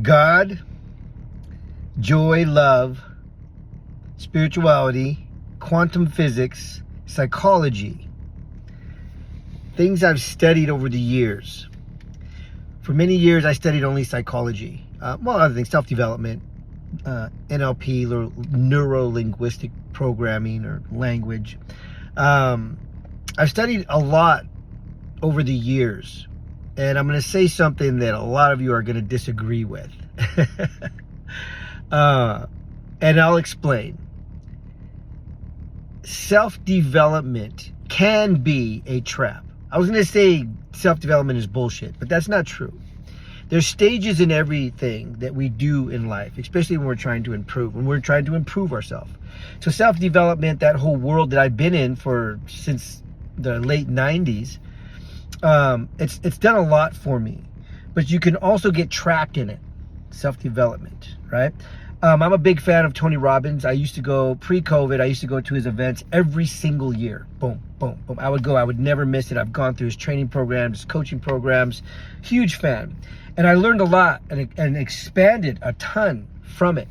God, joy, love, spirituality, quantum physics, psychology. Things I've studied over the years. For many years, I studied only psychology. Other things, self-development, NLP, neuro-linguistic programming or language. I've studied a lot over the years, and I'm going to say something that a lot of you are going to disagree with. And I'll explain. Self-development can be a trap. I was going to say self-development is bullshit, but that's not true. There's stages in everything that we do in life, especially when we're trying to improve, when we're trying to improve ourselves. So self-development, that whole world that I've been in since the late 90s, it's done a lot for me. But you can also get trapped in it, self-development, right? I'm a big fan of Tony Robbins. I used to go, pre-COVID, I used to go to his events every single year. Boom, boom, boom. I would go, I would never miss it. I've gone through his training programs, his coaching programs. Huge fan. And I learned a lot and expanded a ton from it.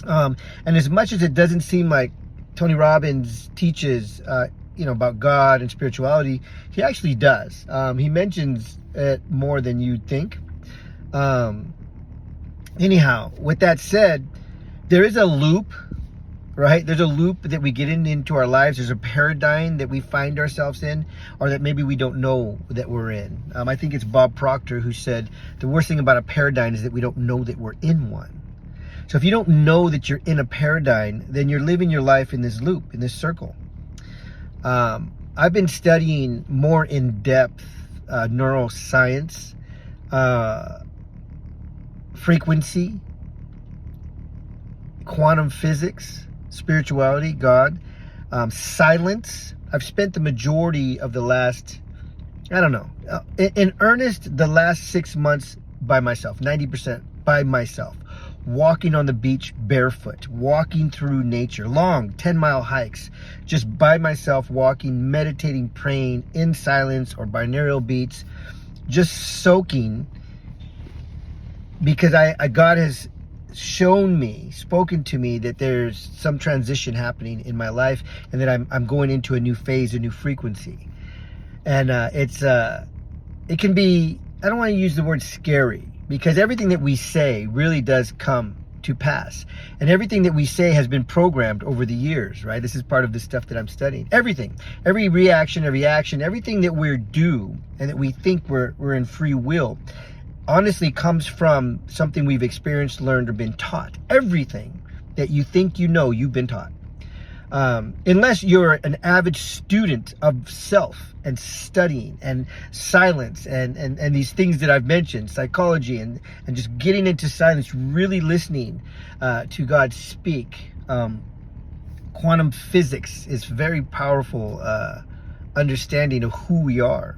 And as much as it doesn't seem like Tony Robbins teaches, about God and spirituality, he actually does. He mentions it more than you'd think. Anyhow, with that said, there is a loop, right? There's a loop that we get into our lives. There's a paradigm that we find ourselves in, or that maybe we don't know that we're in. I think it's Bob Proctor who said, the worst thing about a paradigm is that we don't know that we're in one. So if you don't know that you're in a paradigm, then you're living your life in this loop, in this circle. I've been studying more in depth neuroscience, frequency, quantum physics, spirituality, God, silence. I've spent the majority of the last, in earnest, the last 6 months by myself, 90% by myself, walking on the beach barefoot, walking through nature, long 10-mile hikes, just by myself, walking, meditating, praying in silence or binaural beats, just soaking, because God has spoken to me that there's some transition happening in my life, and that I'm going into a new phase, a new frequency. And it can be, I don't want to use the word scary, because everything that we say really does come to pass. And everything that we say has been programmed over the years, right? This is part of the stuff that I'm studying. Everything, every reaction, every action, everything that we do and that we think we're in free will, honestly comes from something we've experienced, learned, or been taught. Everything that you think you know, you've been taught. Unless you're an avid student of self and studying and silence and these things that I've mentioned, psychology and just getting into silence, really listening to God speak. Quantum physics is very powerful understanding of who we are,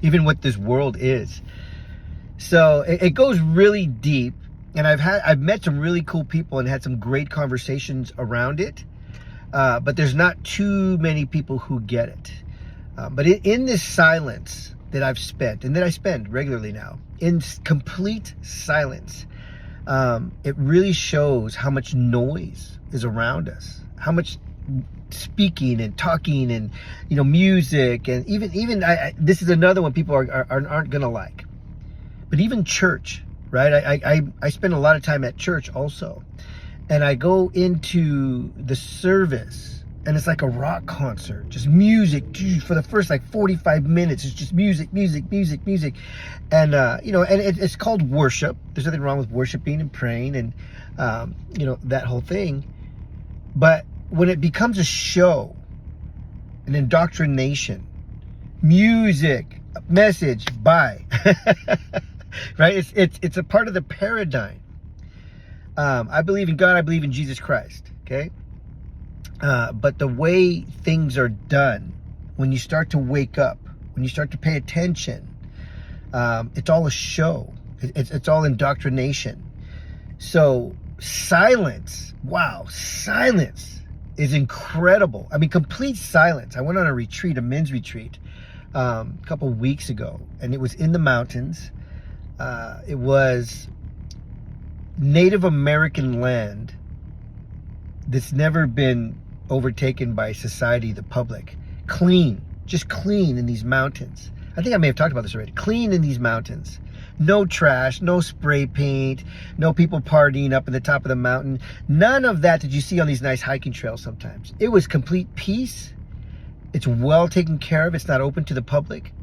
even what this world is. So it goes really deep, and I've met some really cool people and had some great conversations around it. But there's not too many people who get it. But in this silence that I've spent, and that I spend regularly now, in complete silence, it really shows how much noise is around us, how much speaking and talking and music, and even this is another one people aren't gonna like. But even church, right? I spend a lot of time at church also. And I go into the service, and it's like a rock concert, just music for the first 45 minutes. It's just music, music, music, music. And, it's called worship. There's nothing wrong with worshiping and praying and, that whole thing. But when it becomes a show, an indoctrination, music, message, bye. Right? It's a part of the paradigm. I believe in God. I believe in Jesus Christ. Okay. But the way things are done, when you start to wake up, when you start to pay attention, it's all a show. It's all indoctrination. So silence, wow, silence is incredible. I mean, complete silence. I went on a retreat, a men's retreat, a couple weeks ago, and it was in the mountains. It was Native American land that's never been overtaken by society, the public. Clean, just clean in these mountains. I think I may have talked about this already. Clean in these mountains. No trash, no spray paint, no people partying up at the top of the mountain. None of that you see on these nice hiking trails sometimes. It was complete peace. It's well taken care of. It's not open to the public.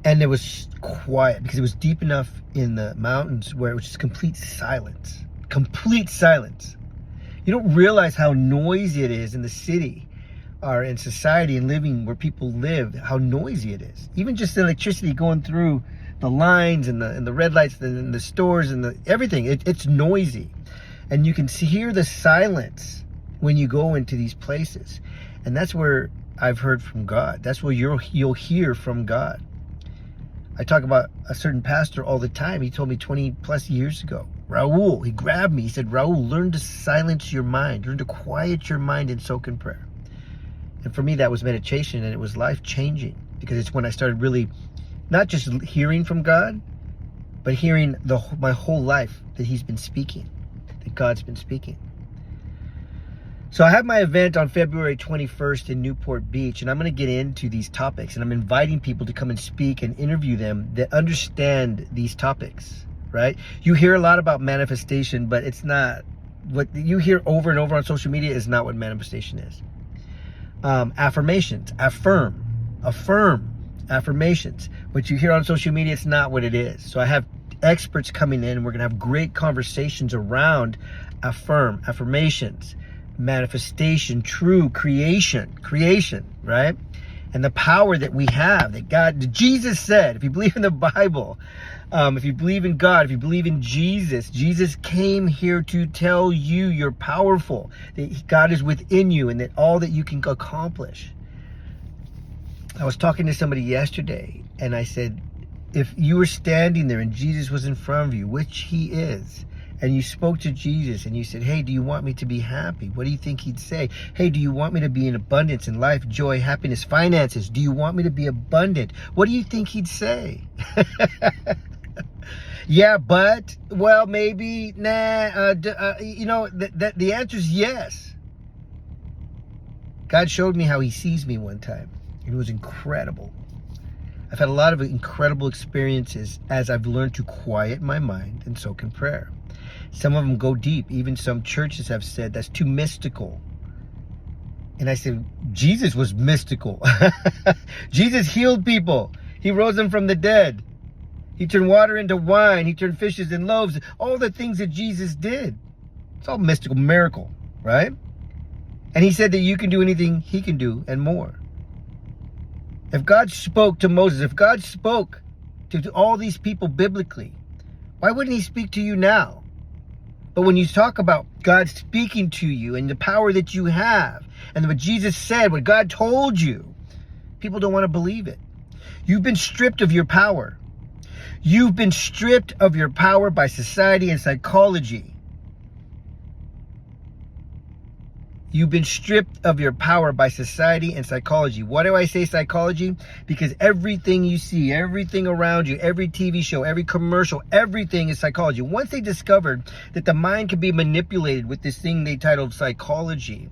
And it was quiet because it was deep enough in the mountains where it was just complete silence. Complete silence. You don't realize how noisy it is in the city or in society and living where people live, how noisy it is. Even just the electricity going through the lines and the red lights and the stores and everything, it's noisy. And you can hear the silence when you go into these places. And that's where I've heard from God. That's where you'll hear from God. I talk about a certain pastor all the time. He told me 20 plus years ago, Raul, he grabbed me. He said, Raul, learn to silence your mind. Learn to quiet your mind and soak in prayer. And for me, that was meditation, and it was life changing, because it's when I started really not just hearing from God, but hearing my whole life that he's been speaking, that God's been speaking. So I have my event on February 21st in Newport Beach, and I'm going to get into these topics, and I'm inviting people to come and speak and interview them that understand these topics, right? You hear a lot about manifestation, but it's not what you hear over and over on social media is not what manifestation is. Affirmations, affirm, affirmations. What you hear on social media, it's not what it is. So I have experts coming in, and we're going to have great conversations around affirmations, manifestation, true creation, right? And the power that we have, that Jesus said, if you believe in the Bible, if you believe in God, if you believe in Jesus, Jesus came here to tell you you're powerful, that God is within you, and that all that you can accomplish. I was talking to somebody yesterday, and I said, if you were standing there and Jesus was in front of you, which he is, and you spoke to Jesus and you said, hey, do you want me to be happy? What do you think he'd say? Hey, do you want me to be in abundance in life, joy, happiness, finances? Do you want me to be abundant? What do you think he'd say? Yeah, but, well, maybe, nah, the answer is yes. God showed me how he sees me one time. It was incredible. I've had a lot of incredible experiences as I've learned to quiet my mind and soak in prayer. Some of them go deep. Even some churches have said that's too mystical. And I said, Jesus was mystical. Jesus healed people. He rose them from the dead. He turned water into wine. He turned fishes in loaves. All the things that Jesus did. It's all mystical, miracle, right? And he said that you can do anything he can do and more. If God spoke to Moses, if God spoke to all these people biblically, why wouldn't he speak to you now? But when you talk about God speaking to you and the power that you have, and what Jesus said, what God told you, people don't want to believe it. You've been stripped of your power. You've been stripped of your power by society and psychology. You've been stripped of your power by society and psychology. Why do I say psychology? Because everything you see, everything around you, every TV show, every commercial, everything is psychology. Once they discovered that the mind can be manipulated with this thing they titled psychology,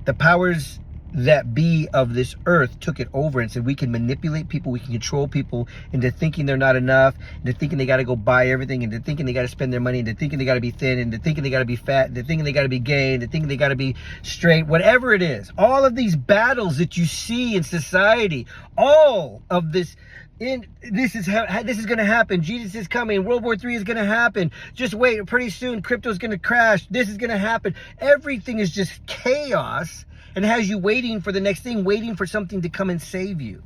the powers that be of this earth took it over and said, we can manipulate people, we can control people into thinking they're not enough, into thinking they got to go buy everything, into thinking they got to spend their money, into thinking they got to be thin, into thinking they got to be fat, into thinking they got to be gay, into thinking they got to be straight, whatever it is. All of these battles that you see in society, all of this, this is going to happen. Jesus is coming. World War III is going to happen. Just wait. Pretty soon, crypto is going to crash. This is going to happen. Everything is just chaos. And has you waiting for the next thing, waiting for something to come and save you.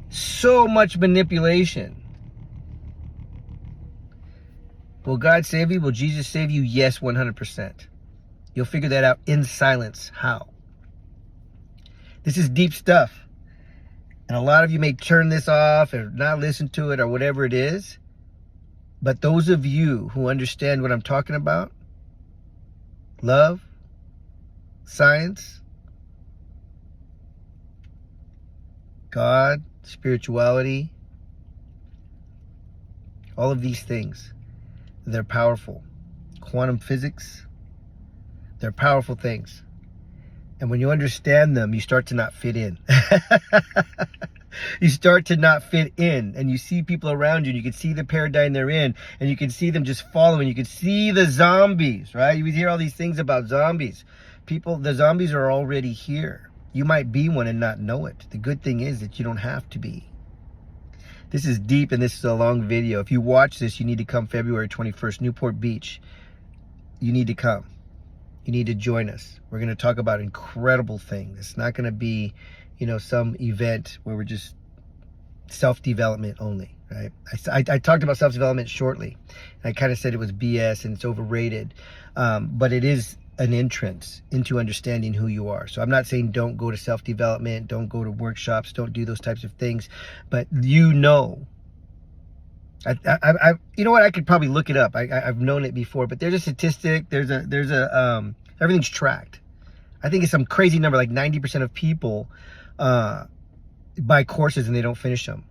So much manipulation. Will God save you? Will Jesus save you? Yes, 100%. You'll figure that out in silence. How? This is deep stuff. And a lot of you may turn this off or not listen to it or whatever it is. But those of you who understand what I'm talking about, love, science, God, spirituality, all of these things, they're powerful. Quantum physics, they're powerful things. And when you understand them, you start to not fit in. You start to not fit in, and you see people around you, and you can see the paradigm they're in, and you can see them just following. You can see the zombies, right? You hear all these things about zombies. The zombies are already here. You might be one and not know it. The good thing is that you don't have to be. This is deep, and this is a long video. If you watch this, you need to come February 21st, Newport Beach. You need to come. You need to join us. We're going to talk about incredible things. It's not going to be, some event where we're just self-development only, right? I talked about self-development shortly. I kind of said it was BS and it's overrated, but it is an entrance into understanding who you are. So I'm not saying don't go to self-development, don't go to workshops, don't do those types of things, but you know what? I could probably look it up. I've known it before, but there's a statistic. Everything's tracked. I think it's some crazy number, like 90% of people buy courses and they don't finish them.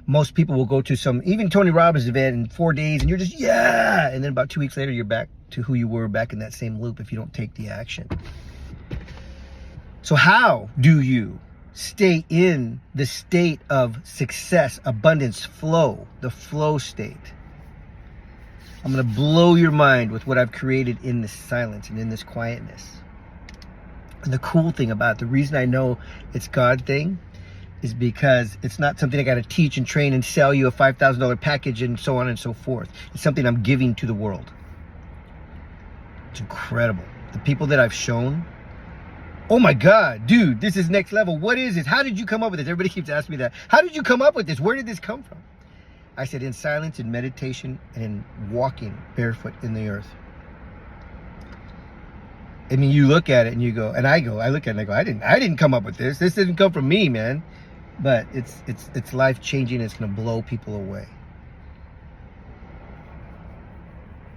Most people will go to even Tony Robbins event in 4 days, and you're just, yeah. And then about 2 weeks later, you're back to who you were back in that same loop if you don't take the action. So how do you stay in the state of success, abundance, flow, the flow state? I'm going to blow your mind with what I've created in this silence and in this quietness. And the cool thing about it, the reason I know it's God thing is because it's not something I got to teach and train and sell you a $5,000 package and so on and so forth. It's something I'm giving to the world. It's incredible. The people that I've shown, oh my God, dude, this is next level. What is this? How did you come up with this? Everybody keeps asking me that. How did you come up with this? Where did this come from? I said in silence, in meditation, and in walking barefoot in the earth. I mean, you look at it and you go, and I look at it and I go, I didn't come up with this. This didn't come from me, man. But it's life changing. It's going to blow people away.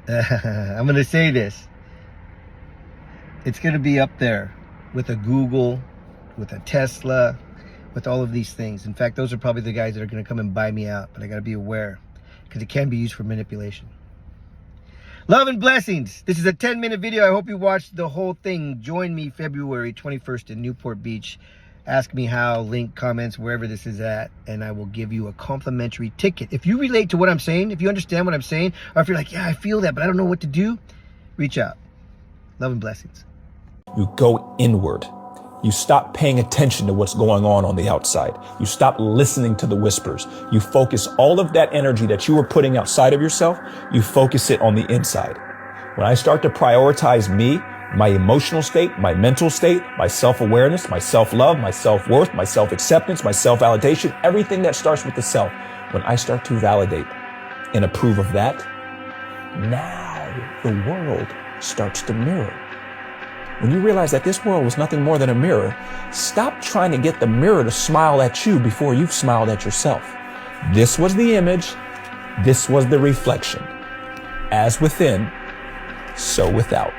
I'm going to say this. It's going to be up there with a Google, with a Tesla, with all of these things. In fact, those are probably the guys that are going to come and buy me out. But I got to be aware because it can be used for manipulation. Love and blessings. This is a 10-minute video. I hope you watched the whole thing. Join me February 21st in Newport Beach. Ask me how, link, comments, wherever this is at, and I will give you a complimentary ticket. If you relate to what I'm saying, if you understand what I'm saying, or if you're like, yeah, I feel that, but I don't know what to do, reach out. Love and blessings. You go inward. You stop paying attention to what's going on the outside. You stop listening to the whispers. You focus all of that energy that you were putting outside of yourself, you focus it on the inside. When I start to prioritize me, my emotional state, my mental state, my self-awareness, my self-love, my self-worth, my self-acceptance, my self-validation, everything that starts with the self, when I start to validate and approve of that, now the world starts to mirror. When you realize that this world was nothing more than a mirror, stop trying to get the mirror to smile at you before you've smiled at yourself. This was the image. This was the reflection. As within, so without.